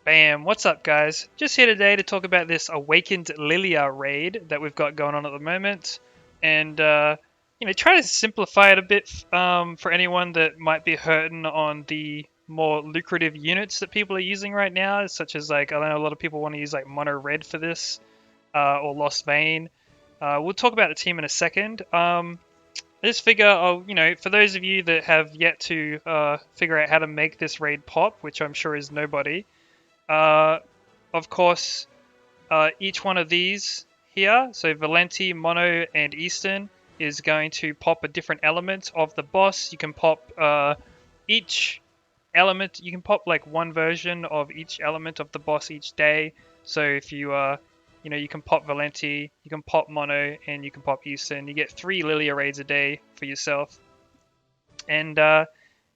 Bam, what's up guys? Just here today to talk about this Awakened Lillia raid that we've got going on at the moment. And, try to simplify it a bit for anyone that might be hurting on the more lucrative units that people are using right now, such as like, I know a lot of people want to use like Mono Red for this, or Lost Vein. We'll talk about the team in a second. I just figure, for those of you that have yet to figure out how to make this raid pop, which I'm sure is nobody, uh, of course, each one of these here, so Valenti, Mono, and Eastern, is going to pop a different element of the boss. You can pop each element, you can pop like one version of each element of the boss each day. So if you can pop Valenti, you can pop Mono, and you can pop Eastern. You get 3 Lillia raids a day for yourself. And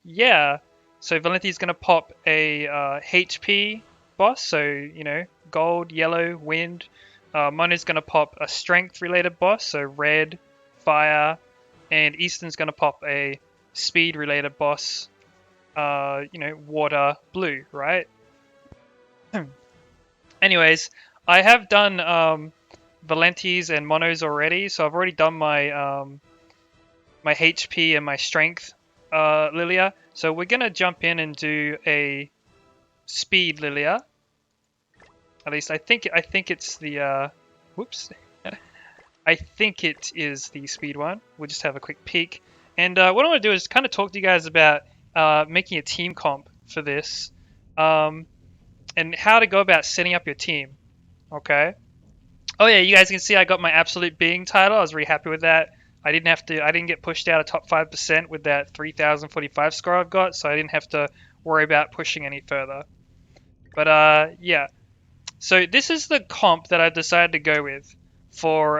yeah, so Valenti's going to pop a HP boss, so gold, yellow, wind. Mono's going to pop a strength related boss, so red, fire, and Eastern's going to pop a speed related boss, water, blue, right? Anyways, I have done Valenti's and Monos already, so I've already done my HP and my strength Lillia. So we're gonna jump in and do a speed Lillia. At least I think it's the whoops. I think it is the speed one. We'll just have a quick peek. And what I want to do is kind of talk to you guys about making a team comp for this, and how to go about setting up your team. Okay. Oh yeah, you guys can see I got my absolute being title. I was really happy with that. I didn't get pushed out of top 5% with that 3045 score I've got, so I didn't have to worry about pushing any further. But yeah. So this is the comp that I decided to go with for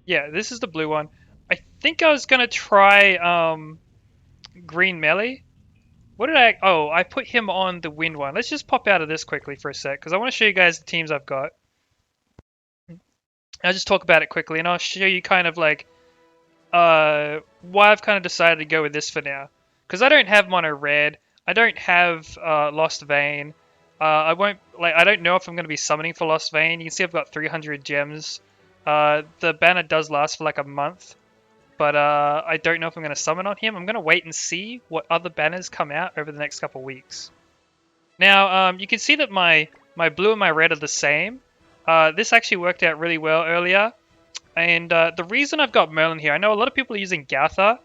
yeah, this is the blue one. I think I was gonna try green melee. What did I put him on the wind one. Let's just pop out of this quickly for a sec, because I want to show you guys the teams I've got. I'll just talk about it quickly, and I'll show you kind of like why I've kind of decided to go with this for now. Because I don't have Mono Red, I don't have Lost Vein. I don't know if I'm going to be summoning for Lost Vein. You can see I've got 300 gems. The banner does last for like a month, but I don't know if I'm going to summon on him. I'm going to wait and see what other banners come out over the next couple weeks. Now, you can see that my blue and my red are the same. This actually worked out really well earlier. And the reason I've got Merlin here, I know a lot of people are using Gartha.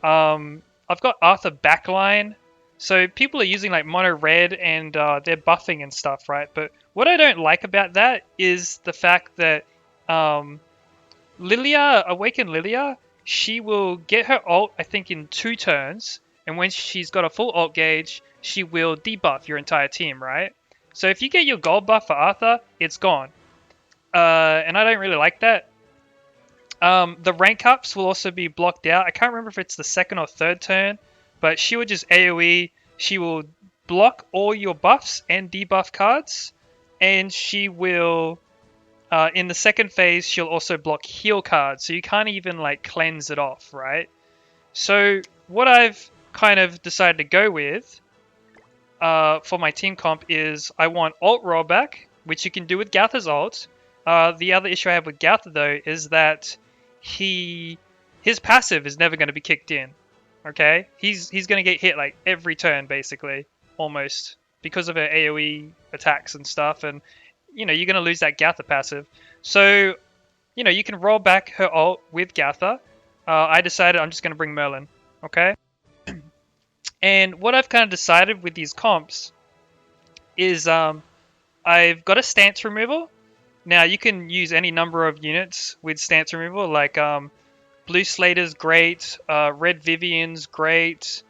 I've got Arthur backline. So people are using like Mono Red and they're buffing and stuff, right? But what I don't like about that is the fact that Lillia, Awakened Lillia, she will get her ult, I think, in 2 turns. And when she's got a full ult gauge, she will debuff your entire team, right? So if you get your gold buff for Arthur, it's gone. And I don't really like that. The rank ups will also be blocked out. I can't remember if it's the 2nd or 3rd turn, but she will just AoE. She will block all your buffs and debuff cards, and she will, in the 2nd phase, she'll also block heal cards, so you can't even like cleanse it off, right? So what I've kind of decided to go with for my team comp is I want ult rollback, which you can do with Gartha's ult. The other issue I have with Gartha though is that his passive is never going to be kicked in. Okay, he's going to get hit like every turn basically, almost, because of her AoE attacks and stuff, and you're going to lose that Gartha passive. So you can roll back her ult with Gartha. I decided I'm just going to bring Merlin. Okay. And what I've kind of decided with these comps is I've got a stance removal. Now you can use any number of units with stance removal, like Blue Slater's great, Red Vivian's great.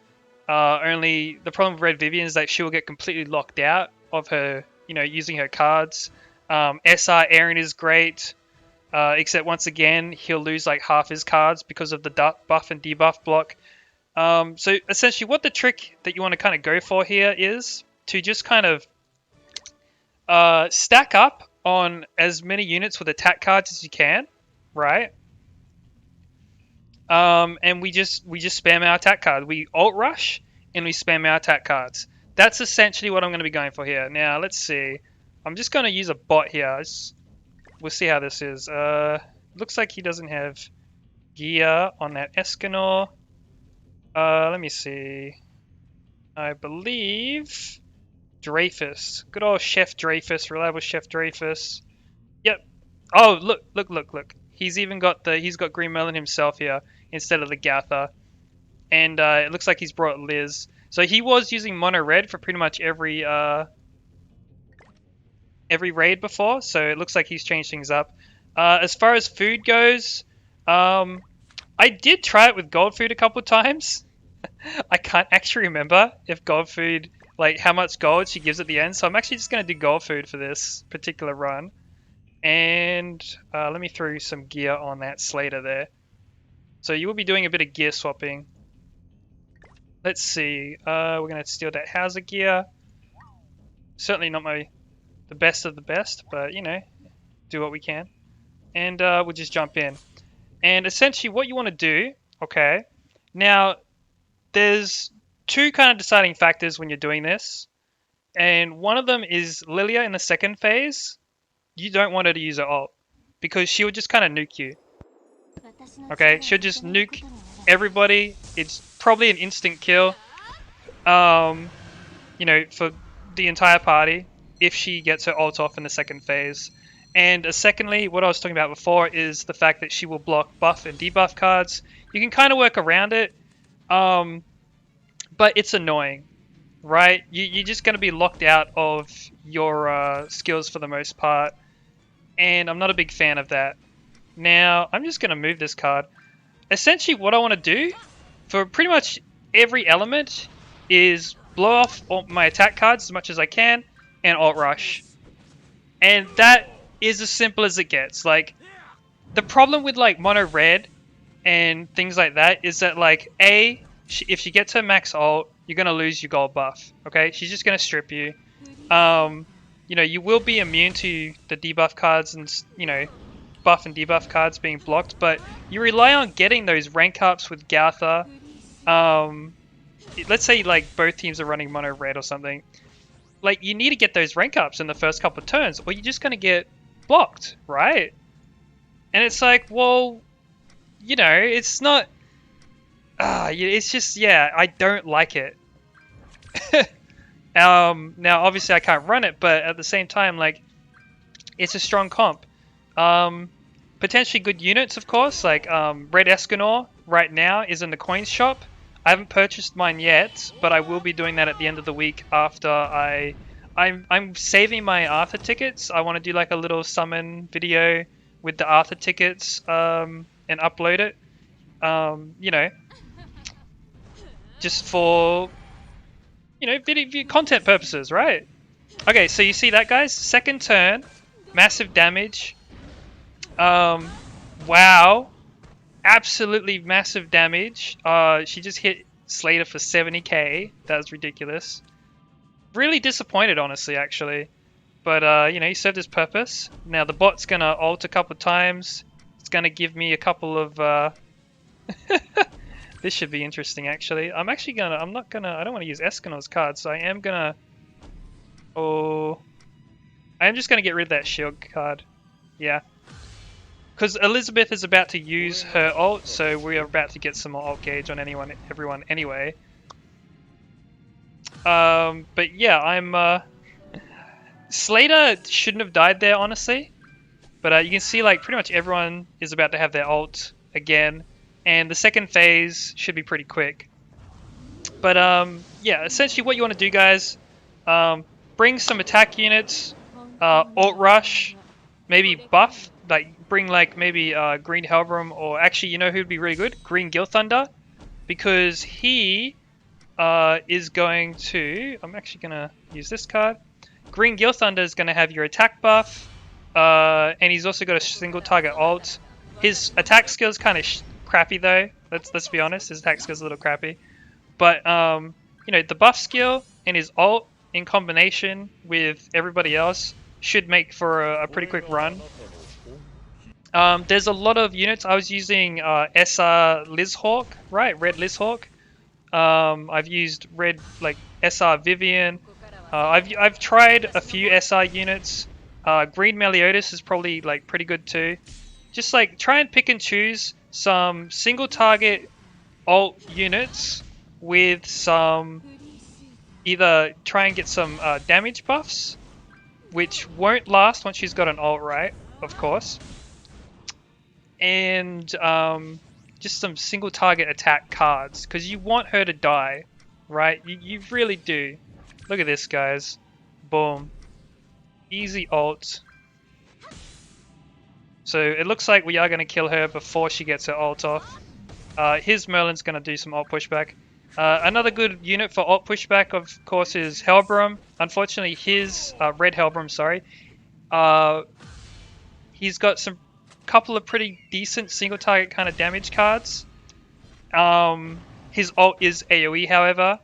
Only the problem with Red Vivian is that she will get completely locked out of her, using her cards. SR Aaron is great, except once again he'll lose like half his cards because of the buff and debuff block. So essentially what the trick that you want to kind of go for here is to just kind of stack up on as many units with attack cards as you can, right? And we just spam our attack card. We ult rush and we spam our attack cards. that's essentially what I'm going to be going for here. Now, let's see. I'm just going to use a bot here. We'll see how this is. Looks like he doesn't have gear on that Escanor. Let me see. I believe Dreyfus. Good old Chef Dreyfus, reliable Chef Dreyfus. Yep. Oh, look. He's got Green Melon himself here instead of the Gather. And it looks like he's brought Liz. So he was using mono red for pretty much every raid before, so it looks like he's changed things up. As far as food goes, I did try it with gold food a couple of times. I can't actually remember if gold food, like how much gold she gives at the end, so I'm actually just going to do gold food for this particular run. And let me throw some gear on that Slater there. So you will be doing a bit of gear swapping. Let's see, we're going to steal that Hauser gear. Certainly not the best of the best, but you know, do what we can. And we'll just jump in. And essentially what you want to do, okay, now there's two kind of deciding factors when you're doing this. And one of them is Lillia in the second phase. You don't want her to use her ult because she will just kind of nuke you. Okay, she'll just nuke everybody. It's probably an instant kill, you know, for the entire party if she gets her ult off in the second phase. And secondly, what I was talking about before is the fact that she will block buff and debuff cards. You can kind of work around it, but it's annoying, right? You're just going to be locked out of your skills for the most part, and I'm not a big fan of that. Now, I'm just going to move this card. Essentially, what I want to do for pretty much every element is blow off all my attack cards as much as I can and alt rush. And that is as simple as it gets. Like, the problem with like mono red and things like that is that like if she gets her max ult, you're gonna lose your gold buff. Okay, she's just gonna strip you. You know, you will be immune to the debuff cards and, you know, buff and debuff cards being blocked, but you rely on getting those rank ups with Gartha. Let's say like both teams are running mono red or something. Like, you need to get those rank ups in the first couple of turns, or you're just gonna get blocked, right? And it's like, well, you know, it's not. It's just, yeah, I don't like it. Now, obviously, I can't run it, but at the same time, like, it's a strong comp. Potentially good units, of course, like Red Escanor right now is in the coins shop. I haven't purchased mine yet, but I will be doing that at the end of the week after I'm saving my Arthur tickets. I want to do like a little summon video with the Arthur tickets and upload it. You know, just for, you know, video content purposes, right? Okay, so you see that, guys? Second turn, massive damage. Wow. Absolutely massive damage. She just hit Slater for 70k. That was ridiculous. Really disappointed, honestly, actually. But, you know, he served his purpose. Now, the bot's gonna ult a couple times. It's gonna give me a couple of, This should be interesting, actually. I don't want to use Escanor's card, so I am just gonna get rid of that shield card. Yeah. Because Elizabeth is about to use her ult, so we are about to get some more ult gauge on everyone anyway. But yeah, Slater shouldn't have died there, honestly. But you can see, like, pretty much everyone is about to have their ult again. And the second phase should be pretty quick. But, yeah, essentially what you want to do, guys, bring some attack units, ult rush, maybe buff, like, bring, like, maybe Green Helbram, or actually, you know who'd be really good? Green Gil Thunder. Because he is going to... I'm actually going to use this card. Green Gil Thunder is going to have your attack buff, and he's also got a single target ult. His attack skill is kind of crappy, though. Let's be honest, his attack skill is a little crappy. But, you know, the buff skill and his ult in combination with everybody else should make for a pretty quick run. There's a lot of units. I was using SR Lizhawk, right? Red Lizhawk. I've used red like SR Vivian. I've tried a few SR units. Green Meliodas is probably like pretty good too. Just like try and pick and choose some single target alt units with some either try and get some damage buffs, which won't last once she's got an alt right, of course, and just some single target attack cards because you want her to die, right? You really do. Look at this, guys. Boom. Easy ult. So it looks like we are going to kill her before she gets her ult off. His Merlin's going to do some ult pushback. Another good unit for ult pushback, of course, is Hellbrum. Unfortunately, his red Hellbrum, sorry, he's got some couple of pretty decent single target kind of damage cards. His ult is AoE, however,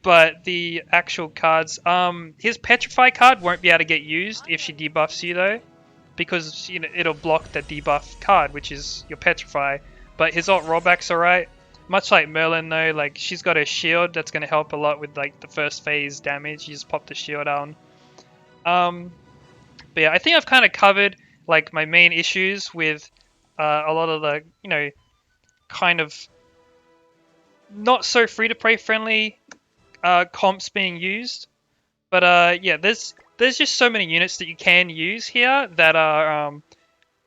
but the actual cards, his Petrify card won't be able to get used if she debuffs you though, because you know it'll block the debuff card, which is your Petrify. But his ult rollback's alright. Much like Merlin though, like she's got a shield that's going to help a lot with like the first phase damage. You just pop the shield on. But yeah, I think I've kind of covered like my main issues with a lot of the, you know, kind of not so free-to-play friendly comps being used. But yeah, there's just so many units that you can use here that are,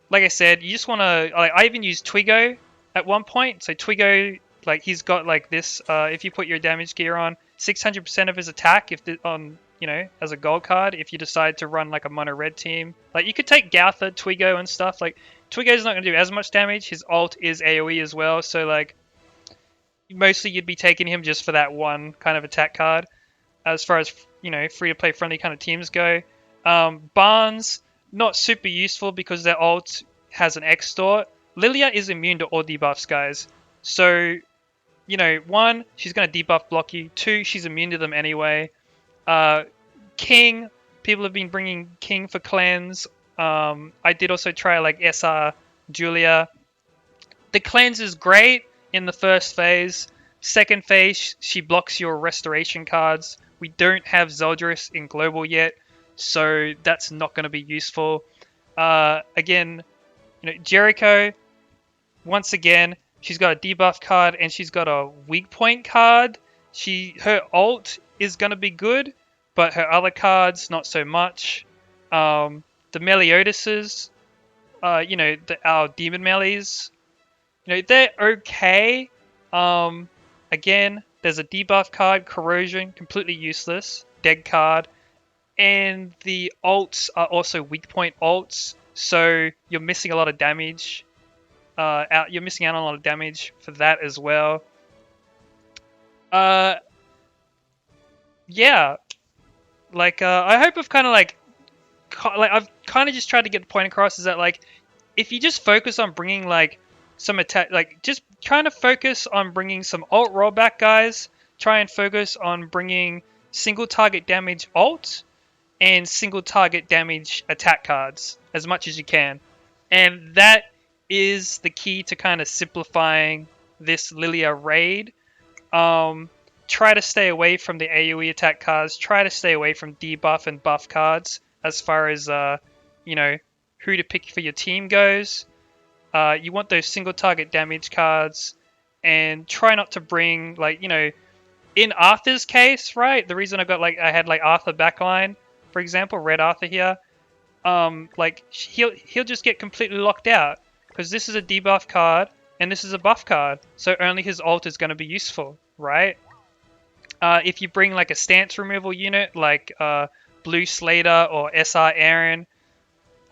like I said, you just want to, like, I even used Twigo at one point. So Twigo, like, he's got like this, if you put your damage gear on, 600% of his attack if on, you know, as a gold card, if you decide to run like a mono red team. Like you could take Gautha, Twigo and stuff. Like Twigo's not going to do as much damage. His ult is AoE as well. So like mostly you'd be taking him just for that one kind of attack card. As far as, you know, free to play friendly kind of teams go. Barnes, not super useful because their ult has an extort. Lillia is immune to all debuffs, guys. So, you know, one, she's going to debuff block you. Two, she's immune to them anyway. King, people have been bringing King for cleanse. I did also try like SR Julia. The cleanse is great in the first phase. Second phase, she blocks your restoration cards. We don't have Zeldris in global yet, so that's not going to be useful. Again, you know, Jericho, once again, she's got a debuff card and she's got a weak point card. Her ult is going to be good, but her other cards, not so much. The Meliodases, you know, our Demon Melees, you know, they're okay. Again, there's a debuff card, Corrosion, completely useless, dead card. And the ults are also weak point ults, so you're missing a lot of damage. You're missing out on a lot of damage for that as well. Yeah, like I hope I've kind of like I've kind of just tried to get the point across is that like if you just focus on bringing like some attack, like just trying to focus on bringing some alt rollback guys, try and focus on bringing single target damage alt and single target damage attack cards as much as you can, and that is the key to kind of simplifying this Lillia raid. Try to stay away from the AoE attack cards. Try to stay away from debuff and buff cards as far as you know, who to pick for your team goes. You want those single target damage cards, and try not to bring like, you know, in Arthur's case, right? The reason I had like Arthur backline, for example, red Arthur here. Like he'll just get completely locked out because this is a debuff card and this is a buff card, so only his ult is going to be useful, right? If you bring like a stance removal unit like Blue Slater or SR Aaron,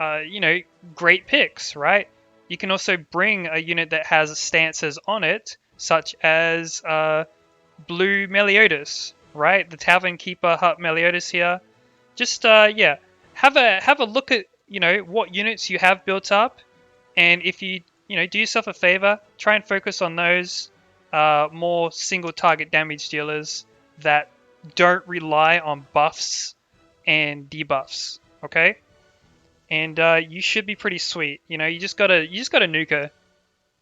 you know, great picks, right? You can also bring a unit that has stances on it, such as Blue Meliodas, right? The Tavern Keeper Hut Meliodas here. Just yeah, have a look at, you know, what units you have built up, and if you know, do yourself a favor, try and focus on those more single target damage dealers that don't rely on buffs and debuffs. Okay, and you should be pretty sweet. You know, you just gotta nuke her.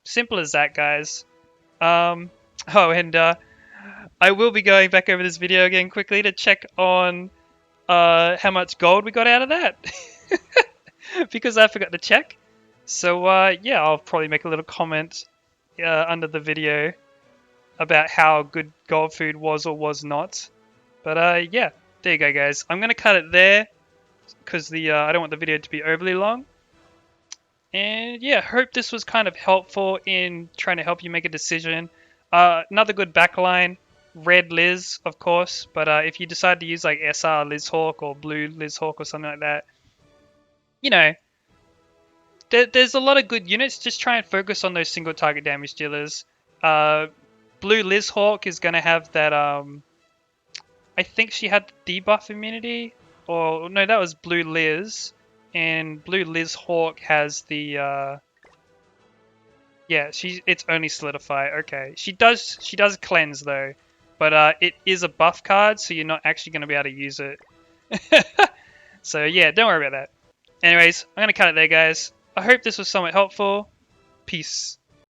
Simple as that, guys. Oh, and I will be going back over this video again quickly to check on how much gold we got out of that. Because I forgot to check. So yeah, I'll probably make a little comment under the video about how good gold food was or was not. But yeah, there you go, guys. I'm gonna cut it there because I don't want the video to be overly long. And yeah, hope this was kind of helpful in trying to help you make a decision. Another good backline, red Liz, of course. But if you decide to use like SR Liz Hawk or blue Liz Hawk or something like that, you know, there's a lot of good units. Just try and focus on those single target damage dealers. Blue Liz Hawk is going to have that. I think she had the debuff immunity, or no, that was Blue Liz, and Blue Liz Hawk has the. Yeah, it's only solidify. Okay, she does cleanse though, but it is a buff card, so you're not actually going to be able to use it. So yeah, don't worry about that. Anyways, I'm gonna cut it there, guys. I hope this was somewhat helpful. Peace.